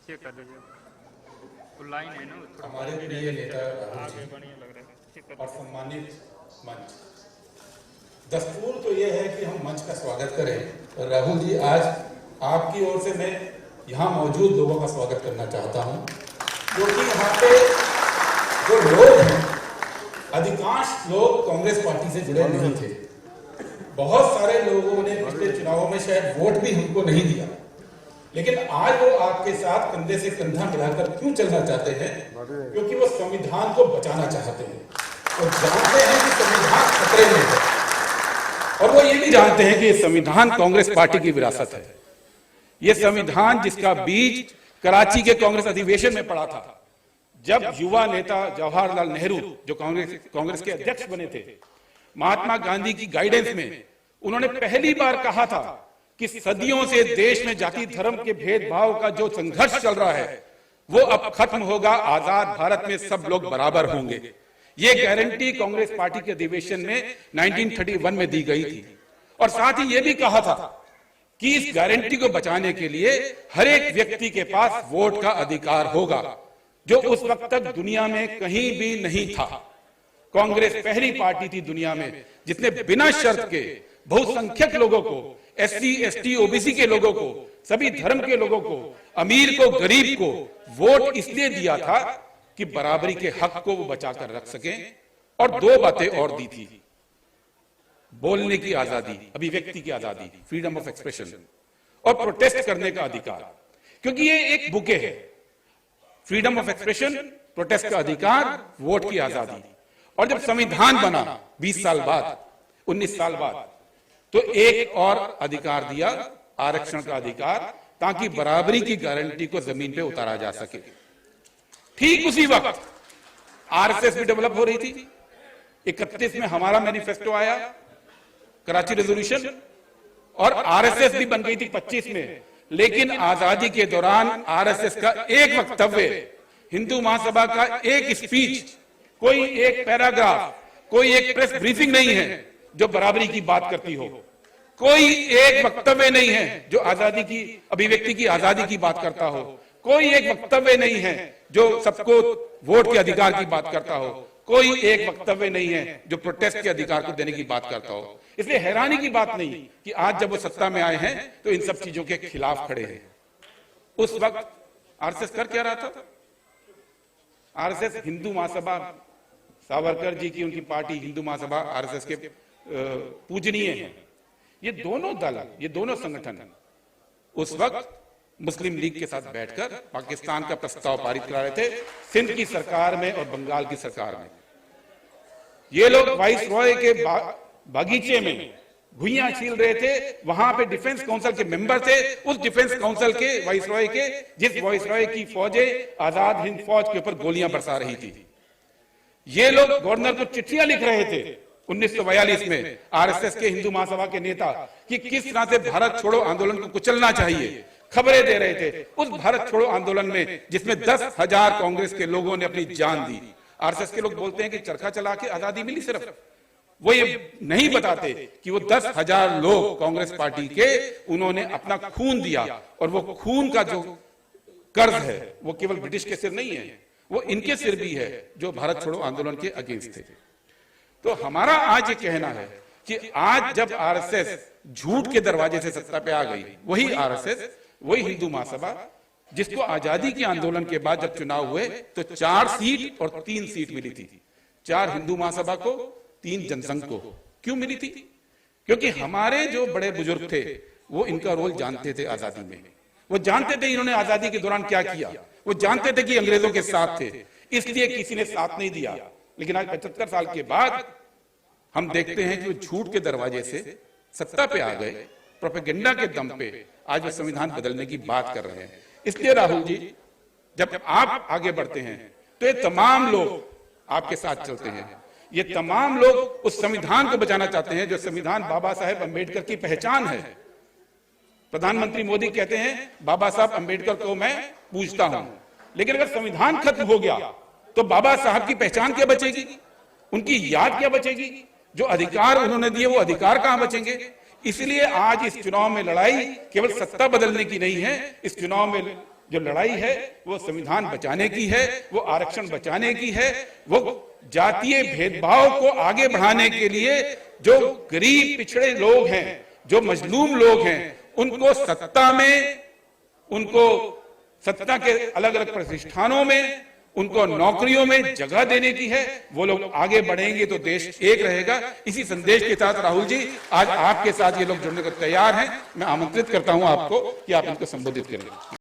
Check कर लीजिए, वो लाइन है ना थोड़ा हमारे प्रिय नेता आगे बढ़िया लग रहा है, चेक कर और सम्मानित मंच, दस्तूर तो ये है कि हम मंच का स्वागत करें। और राहुल जी, आज आपकी ओर से मैं यहाँ मौजूद लोगों का स्वागत करना चाहता हूँ, क्योंकि यहाँ पे जो लोग हैं, अधिकांश लोग कांग्रेस पार्टी से जुड़े नहीं थे। बहुत सारे लोगों ने पिछले चुनावों में शायद वोट भी हमको नहीं दिया, लेकिन आज वो आपके साथ कंधे से कंधा मिलाकर क्यों चलना चाहते हैं? क्योंकि वो संविधान को बचाना चाहते हैं। वो जानते हैं कि संविधान खतरे में है, और वो ये भी जानते हैं कि ये संविधान कांग्रेस पार्टी की विरासत है। ये संविधान जिसका बीज कराची के कांग्रेस अधिवेशन में पड़ा था, जब युवा नेता जवाहरलाल नेहरू जो कांग्रेस के अध्यक्ष बने थे, महात्मा गांधी की गाइडेंस में उन्होंने पहली बार कहा था कि सदियों से देश में जाति धर्म के भेदभाव का जो संघर्ष चल रहा है वो अब खत्म होगा, आजाद भारत में सब लोग बराबर होंगे। ये गारंटी कांग्रेस पार्टी के अधिवेशन में 1931 में दी गई थी। और साथ ही ये भी कहा था कि इस गारंटी को बचाने के लिए हर एक व्यक्ति के पास वोट का अधिकार होगा, जो उस वक्त तक दुनिया में कहीं भी नहीं था। कांग्रेस पहली पार्टी थी दुनिया में जिसने बिना शर्त के बहुसंख्यक लोगों को, एससी, एसटी, ओबीसी के लोगों को, सभी धर्म के लोगों को, अमीर को, गरीब को वोट इसलिए दिया था कि बराबरी के हक को वो बचाकर रख सकें। और दो बातें और दी थी, बोलने की आजादी, अभिव्यक्ति की आजादी, फ्रीडम ऑफ एक्सप्रेशन, और प्रोटेस्ट करने का अधिकार। क्योंकि ये एक बुके है, फ्रीडम ऑफ एक्सप्रेशन, प्रोटेस्ट का अधिकार, वोट की आजादी। और जब संविधान बना 20 साल बाद, 19 साल बाद, तो एक और अधिकार दिया, आरक्षण का अधिकार, ताकि बराबरी की गारंटी को जमीन पे उतारा जा सके। ठीक उसी वक्त आरएसएस भी डेवलप हो रही थी। 31 में हमारा मैनिफेस्टो आया, कराची रेजोल्यूशन, और आरएसएस भी बन गई थी 25 में। लेकिन आजादी के दौरान आरएसएस का एक वक्तव्य, हिंदू महासभा का एक स्पीच, कोई एक पैराग्राफ, कोई एक प्रेस ब्रीफिंग नहीं है जो बराबरी की बात करती हो। कोई एक वक्तव्य नहीं है जो आजादी की, अभिव्यक्ति की आजादी की बात करता हो। कोई एक वक्तव्य नहीं है जो सबको वोट के अधिकार की बात करता हो। कोई एक वक्तव्य नहीं है जो प्रोटेस्ट के अधिकार को देने की बात करता हो। इसलिए हैरानी की बात नहीं कि आज जब वो सत्ता में आए हैं तो इन सब चीजों के खिलाफ खड़े हैं। उस वक्त आरएसएस कर क्या रहा था? आरएसएस हिंदू महासभा, सावरकर जी की उनकी पार्टी हिंदू महासभा आरएसएस के पूजनीय हैं। ये दोनों दल, ये दोनों संगठन उस वक्त मुस्लिम लीग के साथ बैठकर पाकिस्तान का प्रस्ताव पारित करा रहे थे, सिंध की सरकार में और बंगाल की सरकार में। ये लोग वाइस रॉय के बागीचे में भुइयां छील रहे थे। वहां पे डिफेंस काउंसिल के मेंबर थे, उस डिफेंस काउंसिल के वाइस रॉय के, जिस वाइस रॉय की फौजें आजाद हिंद फौज के ऊपर गोलियां बरसा रही थी। ये लोग गवर्नर को चिट्ठियां लिख रहे थे 1942 में, आरएसएस के हिंदू महासभा के नेता, कि किस तरह से भारत छोड़ो आंदोलन को कुचलना चाहिए। खबरें दे रहे थे उस भारत छोड़ो आंदोलन में, जिसमें 10,000 कांग्रेस के लोगों ने अपनी जान दी। आरएसएस के लोग बोलते हैं कि चरखा चला के आजादी मिली, सिर्फ वो ये नहीं बताते कि वो 10,000 लोग कांग्रेस पार्टी के, उन्होंने अपना खून दिया। और वो खून का जो कर्ज है वो केवल ब्रिटिश के सिर नहीं है, वो इनके सिर भी है जो भारत छोड़ो आंदोलन के अगेंस्ट थे। तो हमारा आज ये कहना है कि आज जब आरएसएस झूठ के दरवाजे से सत्ता पे आ गई, वही आरएसएस, वही हिंदू महासभा, जिसको आजादी के आंदोलन के बाद जब चुनाव हुए तो 4 सीट और 3 सीट मिली थी। 4 हिंदू महासभा को, 3 जनसंघ को। क्यों मिली थी? क्योंकि हमारे जो बड़े बुजुर्ग थे वो इनका रोल जानते थे आजादी में। वो जानते थे इन्होंने आजादी के दौरान क्या किया। वो जानते थे कि अंग्रेजों के साथ थे, इसलिए किसी ने साथ नहीं दिया। लेकिन आज 75 साल के बाद हम देखते हैं कि वो झूठ के दरवाजे से सत्ता पे आ गए, प्रोपेगेंडा के दम पे आज वो संविधान बदलने की बात कर रहे हैं। इसलिए राहुल जी, जब आप आगे बढ़ते हैं तो ये तमाम लोग आपके साथ चलते हैं। ये तमाम लोग उस संविधान को बचाना चाहते हैं जो संविधान बाबा साहेब अंबेडकर की पहचान है। प्रधानमंत्री मोदी कहते हैं बाबा साहब अंबेडकर को मैं पूजता हूं, लेकिन अगर संविधान खत्म हो गया तो बाबा साहब की पहचान क्या बचेगी? उनकी याद क्या बचेगी? जो अधिकार उन्होंने दिए वो अधिकार कहां बचेंगे? इसलिए आज इस चुनाव में लड़ाई केवल सत्ता बदलने की नहीं है, इस चुनाव में जो लड़ाई है वो संविधान बचाने की है, वो आरक्षण बचाने की है, वो जातीय भेदभाव को आगे बढ़ाने के लिए जो गरीब पिछड़े लोग हैं, जो मजलूम लोग हैं, उनको सत्ता में, उनको सत्ता के अलग अलग प्रतिष्ठानों में, उनको नौकरियों में जगह देने की है। वो लोग आगे बढ़ेंगे तो देश एक रहेगा। इसी संदेश के साथ राहुल जी आज आपके साथ ये लोग जुड़ने को तैयार हैं। मैं आमंत्रित करता हूं आपको कि आप इनको संबोधित करें।